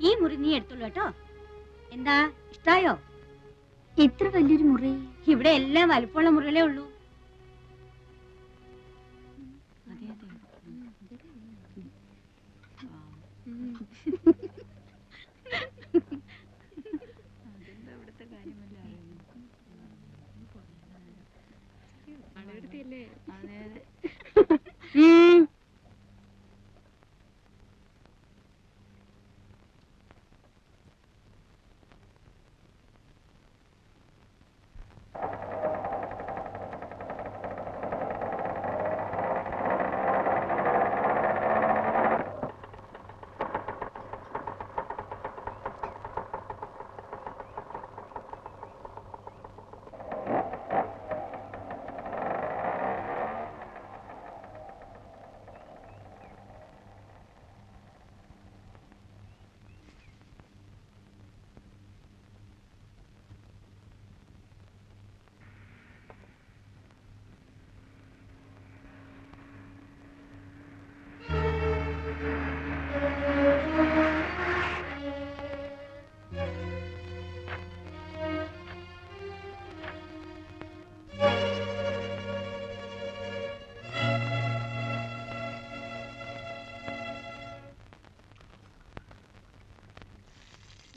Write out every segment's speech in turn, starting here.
ഈ മുറി നീ എടുത്തോളൂ കേട്ടോ. എന്താ ഇഷ്ടായോ? ഇത്ര വലിയൊരു മുറി ഇവിടെ എല്ലാം വലുപ്പമുള്ള മുറികളേ ഉള്ളൂ.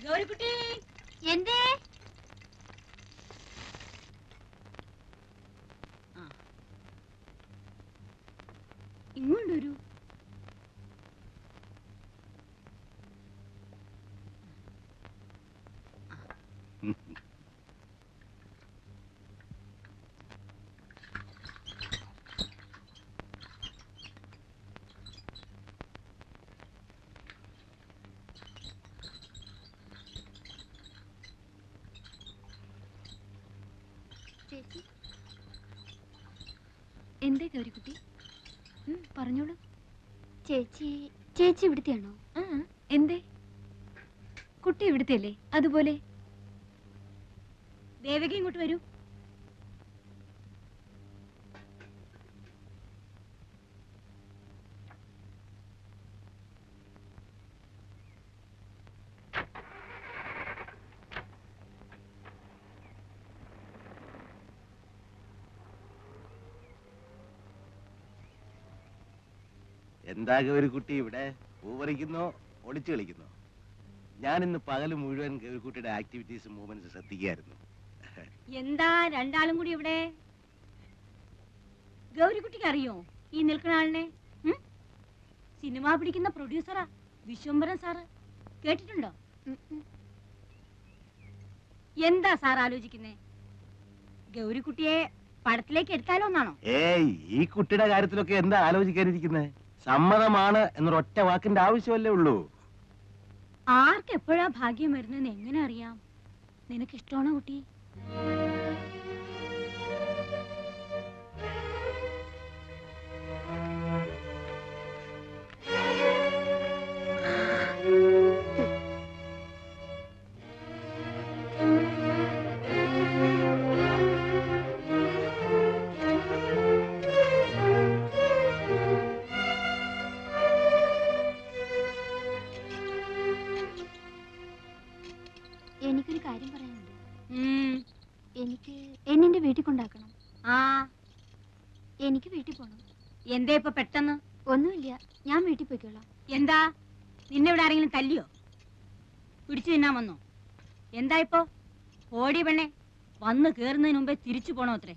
ഗൗരിക്കുട്ടി എന്തേ? ഇങ്ങോട്ട് വരൂ. എന്തേ ഗൗരിക്കുട്ടി? പറഞ്ഞോളൂ. ചേച്ചി ചേച്ചി ഇവിടുത്തെയാണോ? എന്തേ? കുട്ടി ഇവിടുത്തെ അല്ലേ? അതുപോലെ ദേവകി ഇങ്ങോട്ട് വരൂ. എന്താ ഗൗരിക്കുട്ടി ഇവിടെ പൂവറിക്കുന്നോ ഒളിച്ചു കളിക്കുന്നോ? ഞാൻ ഇന്ന് പകല് മുഴുവൻ ഗൗരിക്കുട്ടിയുടെ ആക്ടിവിറ്റീസും മൂവ്മെന്റ്സും ശ്രദ്ധിക്കുകയായിരുന്നു. എന്താ രണ്ടാളും കൂടി ഇവിടെ? ഗൗരിക്കുട്ടിക്ക് അറിയോ ഈ നിൽക്കുന്ന ആളിനെ? സിനിമ പിടിക്കുന്ന പ്രൊഡ്യൂസറാ വിശ്വംഭരൻ സാറ്. കേട്ടിട്ടുണ്ടോ? എന്താ സാർ ആലോചിക്കുന്നേ? ഗൗരിക്കുട്ടിയെ പടത്തിലേക്ക് എടുത്താലോ എന്നാണോ? ഏയ്, ഈ കുട്ടിയുടെ കാര്യത്തിലൊക്കെ എന്താ ആലോചിക്കാനിരിക്കുന്നേ? സമ്മതമാണ് എന്നൊരൊറ്റ വാക്കിന്റെ ആവശ്യമല്ലേ ഉള്ളൂ. ആർക്ക് എപ്പോഴാ ഭാഗ്യം വരുന്നെന്ന് എങ്ങനെ അറിയാം? നിനക്ക് ഇഷ്ടമാണോ കുട്ടി? എനിക്കൊരു കാര്യം പറയാനുണ്ട്. എനിക്ക് എന്നെ വീട്ടിൽ കൊണ്ടാക്കണം. എനിക്ക് വീട്ടിൽ പോണം. എന്താ ഇപ്പൊ പെട്ടെന്ന്? ഒന്നുമില്ല, ഞാൻ വീട്ടിൽ പോയിക്കോളാം. എന്താ നിന്നെ ഇവിടെ ആരെങ്കിലും തല്ലിയോ? പിടിച്ചു തിന്നാൻ വന്നോ? എന്താ ഇപ്പൊ? ഓടി പെണ്ണെ, വന്ന് കേറുന്നതിന് മുമ്പേ തിരിച്ചു പോണോ അത്രേ?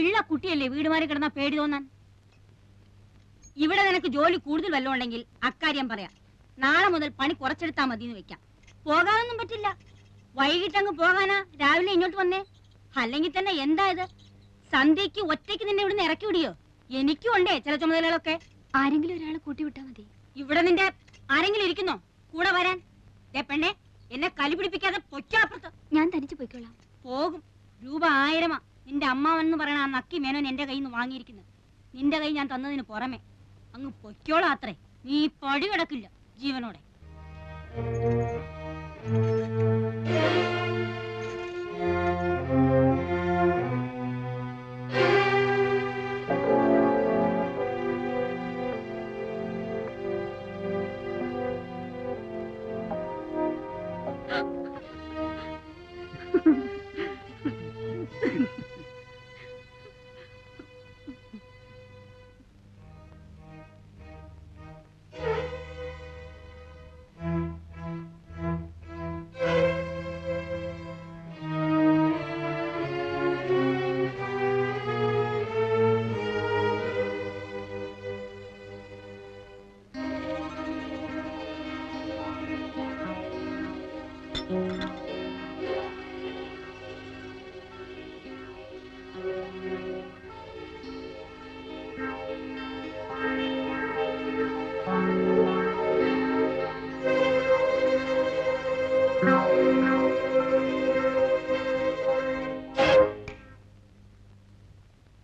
ഉള്ള കുട്ടിയല്ലേ വീട് മാറി കിടന്നാ പേടി തോന്നാൻ. ഇവിടെ നിനക്ക് ജോലി കൂടുതൽ വല്ലതും ഉണ്ടെങ്കിൽ അക്കാര്യം പറയാം. നാളെ മുതൽ പണി കുറച്ചെടുത്താൽ മതി എന്ന് വെക്കാം. പോകാനൊന്നും പറ്റില്ല. വൈകിട്ടങ്ങ് പോകാനാ രാവിലെ ഇങ്ങോട്ട് വന്നേ? അല്ലെങ്കിൽ തന്നെ എന്താ ഇത്? സന്ധ്യക്ക് ഒറ്റയ്ക്ക് നിന്നെ ഇവിടുന്ന് ഇറക്കി വിടിയോ? എനിക്കും ഉണ്ടേ ചില ചുമതലകളൊക്കെ. ആരെങ്കിലും ഒരാളെ കൂട്ടിവിട്ടാ മതി. ഇവിടെ നിന്റെ ആരെങ്കിലും ഇരിക്കുന്നോ കൂടെ വരാൻ? പെണ്ണെ, എന്നെ കലി പിടിപ്പിക്കാതെ പൊയ്ക്കാപ്പുറത്ത്. ഞാൻ തനിച്ച് പോയിക്കോളാം. പോകും. രൂപ 1000 നിന്റെ അമ്മാവെന്ന് പറയണ ആ നക്കി മേനോൻ എന്റെ കയ്യിൽ നിന്ന് വാങ്ങിയിരിക്കുന്നത്. നിന്റെ കൈ ഞാൻ തന്നതിന് പുറമെ അങ്ങ് പൊയ്ക്കോളാം അത്രേ. നീ പടി കിടക്കില്ല ജീവനോടെ.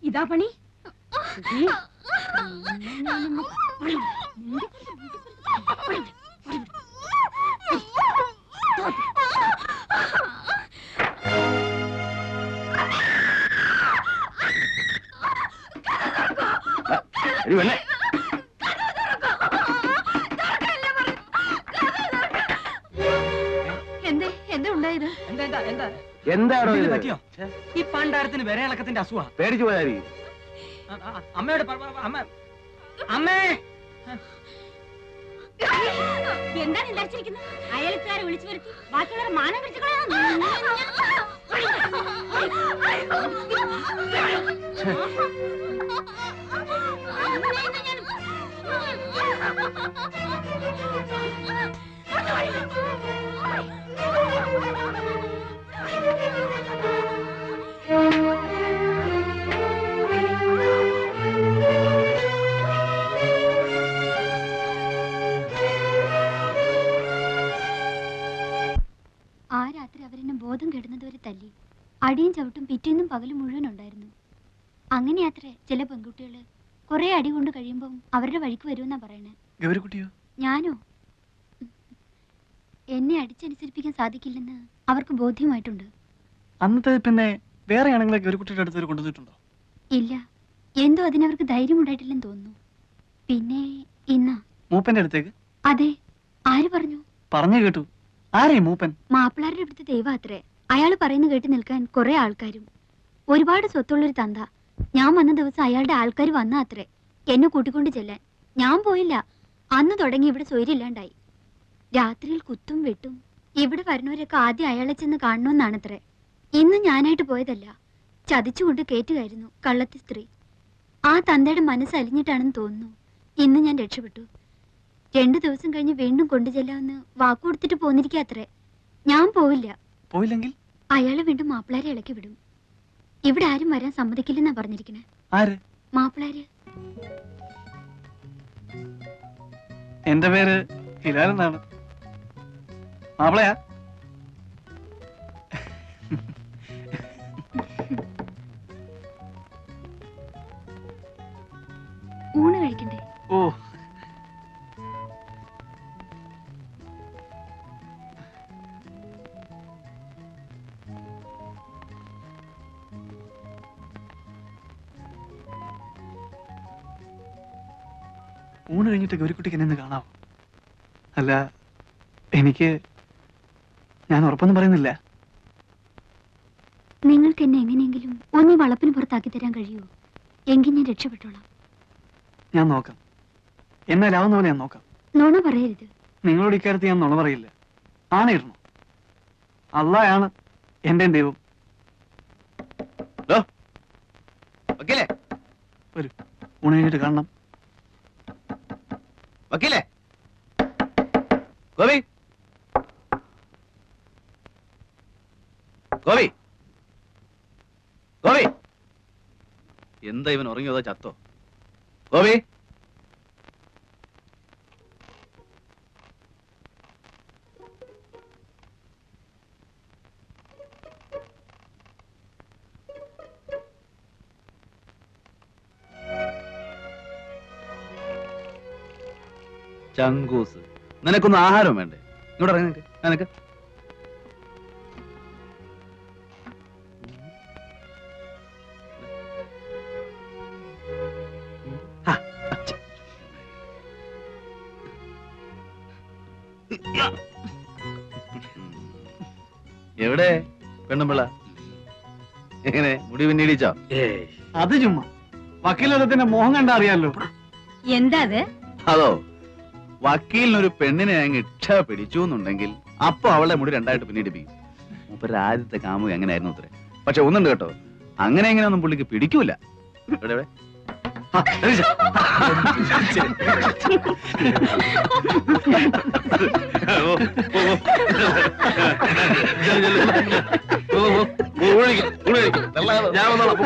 ഇതാ പണി. എന്താ ഉണ്ടായത്? എന്താണോ ഇത്? പറ്റിയോ? ഈ പണ്ടാരത്തിന് വിരയിളക്കത്തിന്റെ അസുഖ. പേടിച്ചു പോയായിരിക്കും. അമ്മയോട് അമ്മേ, എന്താണ് വിചാരിച്ചിരിക്കുന്നത്? അയൽക്കാരെ വിളിച്ചു വരുത്തി ബാക്കിയുള്ളവരെ മാനം പിടിച്ചു ആ രാത്രി അവരെന്നെ ബോധം കെടുന്നതുവരെ തല്ലി. അടിയും ചവിട്ടും പിറ്റേന്നും പകലും മുഴുവൻ ഉണ്ടായിരുന്നു. അങ്ങനെയാത്രേ ചില പെൺകുട്ടികള് കുറെ അടി കൊണ്ട് കഴിയുമ്പം അവരുടെ വഴിക്ക് വരുമെന്നാ പറയണേ. ഗൗരിക്കുട്ടിയോ? ഞാനോ? എന്നെ അടിച്ചനുസരിപ്പിക്കാൻ സാധിക്കില്ലെന്ന് അവർക്ക് ബോധ്യമായിട്ടുണ്ട്. അന്നത്തെ പിന്നെ വേറെ ആണെങ്കിലെ ഗൗരിക്കുട്ടിയുടെ അടുത്ത് കൊണ്ടുവന്നിട്ടുണ്ടോ? ഇല്ല, എന്തോ അതിനവർക്ക് ധൈര്യമുണ്ടായിട്ടില്ലെന്ന് തോന്നുന്നു. പിന്നെ ഇന്നാ മൂപ്പന്റെ അടുത്തേക്ക്? അതെ. ആര് പറഞ്ഞു? പറഞ്ഞു കേട്ടു. ആരേ മൂപ്പൻ? മാപ്പിളാരുടെ അടുത്ത് ദൈവം അത്രേ. അയാൾ പറയുന്ന കേട്ട് നിൽക്കാൻ കുറെ ആൾക്കാരും, ഒരുപാട് സ്വത്തുള്ളൊരു തന്ത. ഞാൻ വന്ന ദിവസം അയാളുടെ ആൾക്കാർ വന്ന അത്രേ എന്നെ കൂട്ടിക്കൊണ്ട് ചെല്ലാൻ. ഞാൻ പോയില്ല. അന്ന് തുടങ്ങി ഇവിടെ സ്വൈര്യമില്ലാണ്ടായി. രാത്രിയിൽ കുത്തും വെട്ടും. ഇവിടെ വരുന്നവരൊക്കെ ആദ്യം അയാളെ ചെന്ന് കാണണമെന്നാണത്രേ. ഇന്ന് ഞാനായിട്ട് പോയതല്ല, ചതിച്ചുകൊണ്ട് കേറ്റുകയായിരുന്നു കള്ളത്തി സ്ത്രീ. ആ തന്തയുടെ മനസ്സ് അലിഞ്ഞിട്ടാണെന്ന് തോന്നുന്നു ഇന്ന് ഞാൻ രക്ഷപ്പെട്ടു. 2 ദിവസം കഴിഞ്ഞ് വീണ്ടും കൊണ്ടുചെല്ലാമെന്ന് വാക്കുകൊടുത്തിട്ട് പോന്നിരിക്കാത്രേ. ഞാൻ പോവില്ല. പോയില്ലെങ്കിൽ അയാളെ വീണ്ടും മാപ്പിളാരെ ഇളക്കി വിടും. ഇവിടെ ആരും വരാൻ സമ്മതിക്കില്ലെന്നാ പറഞ്ഞിരിക്കണേ. ആര്? മാപ്പിളാര്. എന്റെ പേര് ഹിലാൽ എന്നാണ്. മാപ്പിളയാ? ഊണ് കഴിക്കണ്ടേ? ഓ, ഊണ് കഴിഞ്ഞിട്ട് ഗൗരിക്കുട്ടിക്ക് എന്നെ ഒന്ന് കാണാവോ? അല്ല, ഞാൻ ഉറപ്പൊന്നും പറയുന്നില്ല. നിങ്ങൾക്ക് എന്നെ എങ്ങനെയെങ്കിലും ഒന്നീ വളപ്പിന് പുറത്താക്കി തരാൻ കഴിയുമോ? എങ്കിൽ ഞാൻ രക്ഷപ്പെട്ടോളാം. ഞാൻ നോക്കാം. എന്നാലാവുന്ന പോലെ ഞാൻ നോക്കാം. നുണ പറയരുത്. നിങ്ങളോട് ഇക്കാര്യത്തിൽ ഞാൻ നുണ പറയില്ല. ആണയിരുന്നു. അള്ളായാണ് എന്റെ ദൈവം. വരൂ, ഊണ് കഴിഞ്ഞിട്ട് കാണണം. വക്കീലേ, ഗോപി, ഗോപി, ഗോപി. എന്താ ഇവൻ ഉറങ്ങിയതോ ചത്തോ? ഗോപി, ചങ്കൂസ്, നിനക്കൊന്നും ആഹാരം വേണ്ടേ? ഇങ്ങോട്ട് ഇറങ്ങി നിനക്ക്. എവിടെ പെണ്ണുമ്പിള്ള? എങ്ങനെ മുടി പിന്നീടിച്ചോ? അത് ചുമ്മാ വക്കീലത്തിന്റെ മോഹം കണ്ടാ അറിയാലോ. എന്താ അത്? അതോ, വക്കീലിനൊരു പെണ്ണിനെ അങ്ങ് ഇച്ഛ പിടിച്ചു എന്നുണ്ടെങ്കിൽ അപ്പൊ അവളെ മുടി രണ്ടായിട്ട് പിന്നീടിപ്പിക്കും. മൂപ്പര് ആദ്യത്തെ കാമുക എങ്ങനെയായിരുന്നു അത്രേ. പക്ഷെ ഒന്നുണ്ട് കേട്ടോ, അങ്ങനെ എങ്ങനെയൊന്നും പുള്ളിക്ക് പിടിക്കൂല. എവിടെ എവിടെ? ഞാൻ വന്നോളാം